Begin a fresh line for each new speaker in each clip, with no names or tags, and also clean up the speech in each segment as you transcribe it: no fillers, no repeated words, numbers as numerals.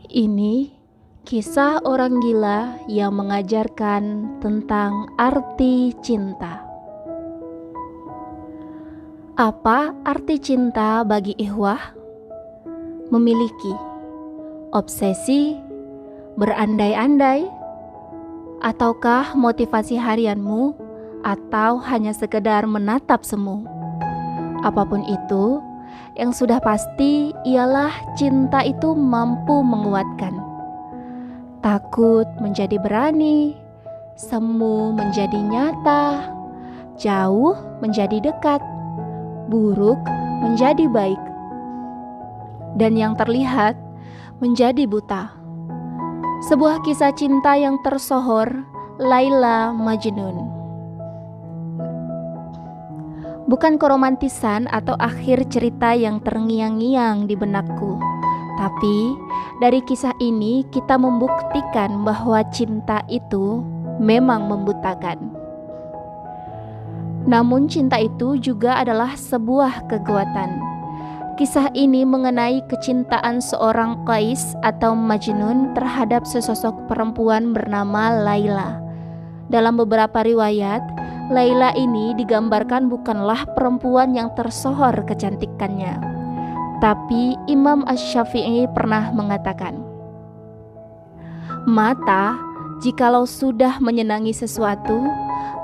Ini kisah orang gila yang mengajarkan tentang arti cinta. Apa arti cinta bagi Ikhwah? Memiliki, obsesi, berandai-andai, ataukah motivasi harianmu, atau hanya sekedar menatap semu? Apapun itu, yang sudah pasti ialah cinta itu mampu menguatkan. Takut menjadi berani, semu menjadi nyata, jauh menjadi dekat, buruk menjadi baik, dan yang terlihat menjadi buta. Sebuah kisah cinta yang tersohor, Laila Majnun. Bukan keromantisan atau akhir cerita yang terngiang-ngiang di benakku, tapi dari kisah ini kita membuktikan bahwa cinta itu memang membutakan. Namun cinta itu juga adalah sebuah kekuatan. Kisah ini mengenai kecintaan seorang Qais atau Majnun terhadap sesosok perempuan bernama Laila. Dalam beberapa riwayat, Laila ini digambarkan bukanlah perempuan yang tersohor kecantikannya. Tapi Imam Asy-Syafi'i pernah mengatakan, mata jikalau sudah menyenangi sesuatu,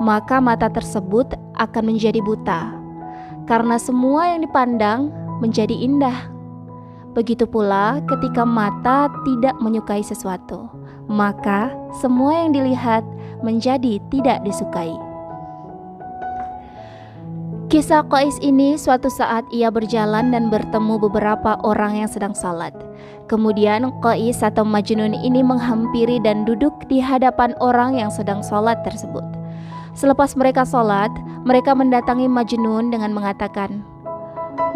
maka mata tersebut akan menjadi buta, karena semua yang dipandang menjadi indah. Begitu pula ketika mata tidak menyukai sesuatu, maka semua yang dilihat menjadi tidak disukai. Kisah Qais ini, suatu saat ia berjalan dan bertemu beberapa orang yang sedang salat. Kemudian Qais atau Majnun ini menghampiri dan duduk di hadapan orang yang sedang salat tersebut. Selepas mereka salat, mereka mendatangi Majnun dengan mengatakan,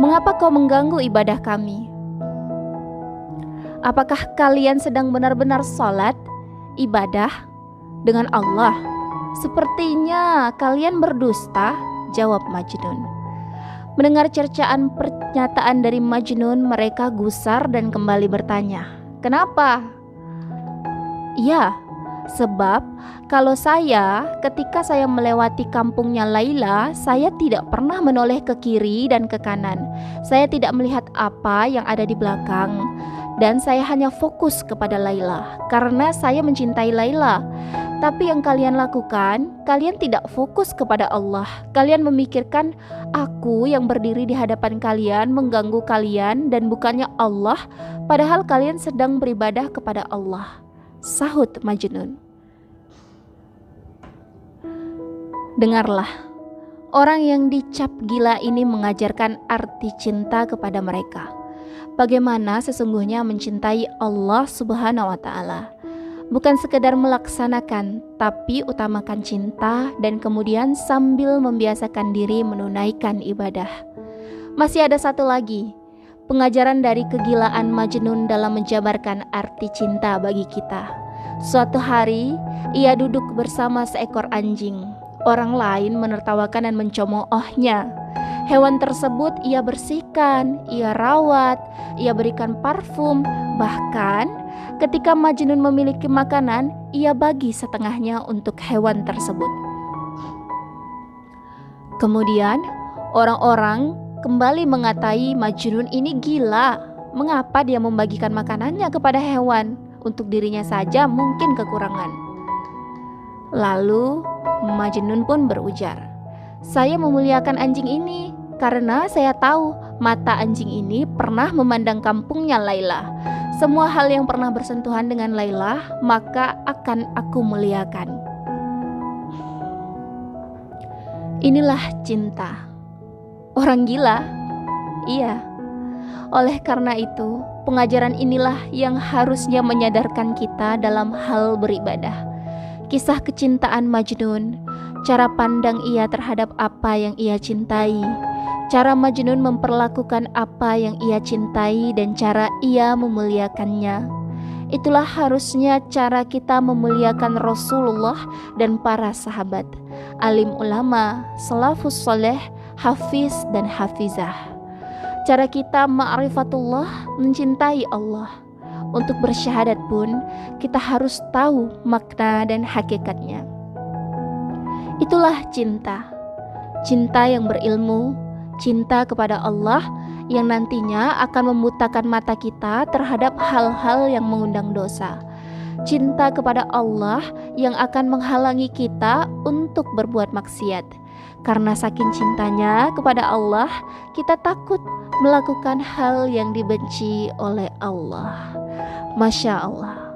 "Mengapa kau mengganggu ibadah kami? Apakah kalian sedang benar-benar salat, ibadah dengan Allah? Sepertinya kalian berdusta." Jawab Majnun. Mendengar cercaan pernyataan dari Majnun, mereka gusar dan kembali bertanya, "Kenapa?" "Ya, sebab kalau ketika saya melewati kampungnya Laila, saya tidak pernah menoleh ke kiri dan ke kanan. Saya tidak melihat apa yang ada di belakang, dan saya hanya fokus kepada Laila karena saya mencintai Laila. Tapi yang kalian lakukan, kalian tidak fokus kepada Allah. Kalian memikirkan aku yang berdiri di hadapan kalian mengganggu kalian dan bukannya Allah, padahal kalian sedang beribadah kepada Allah." Sahut Majnun. Dengarlah, orang yang dicap gila ini mengajarkan arti cinta kepada mereka. Bagaimana sesungguhnya mencintai Allah Subhanahu wa Ta'ala. Bukan sekedar melaksanakan, tapi utamakan cinta dan kemudian sambil membiasakan diri menunaikan ibadah. Masih ada satu lagi, pengajaran dari kegilaan Majnun dalam menjabarkan arti cinta bagi kita. Suatu hari, ia duduk bersama seekor anjing. Orang lain menertawakan dan mencemoohnya. Hewan tersebut ia bersihkan, ia rawat, ia berikan parfum, bahkan ketika Majnun memiliki makanan, ia bagi setengahnya untuk hewan tersebut. Kemudian, orang-orang kembali mengatai Majnun ini gila. Mengapa dia membagikan makanannya kepada hewan? Untuk dirinya saja mungkin kekurangan. Lalu Majnun pun berujar, "Saya memuliakan anjing ini karena saya tahu mata anjing ini pernah memandang kampungnya Laila. Semua hal yang pernah bersentuhan dengan Laila, maka akan aku muliakan." Inilah cinta. Orang gila? Iya. Oleh karena itu, pengajaran inilah yang harusnya menyadarkan kita dalam hal beribadah. Kisah kecintaan Majnun, cara pandang ia terhadap apa yang ia cintai, cara Majnun memperlakukan apa yang ia cintai, dan cara ia memuliakannya. Itulah harusnya cara kita memuliakan Rasulullah dan para sahabat, alim ulama, salafus soleh, hafiz dan hafizah. Cara kita ma'rifatullah, mencintai Allah. Untuk bersyahadat pun kita harus tahu makna dan hakikatnya. Itulah cinta. Cinta yang berilmu, cinta kepada Allah yang nantinya akan membutakan mata kita terhadap hal-hal yang mengundang dosa. Cinta kepada Allah yang akan menghalangi kita untuk berbuat maksiat. Karena saking cintanya kepada Allah, kita takut melakukan hal yang dibenci oleh Allah. Masya Allah.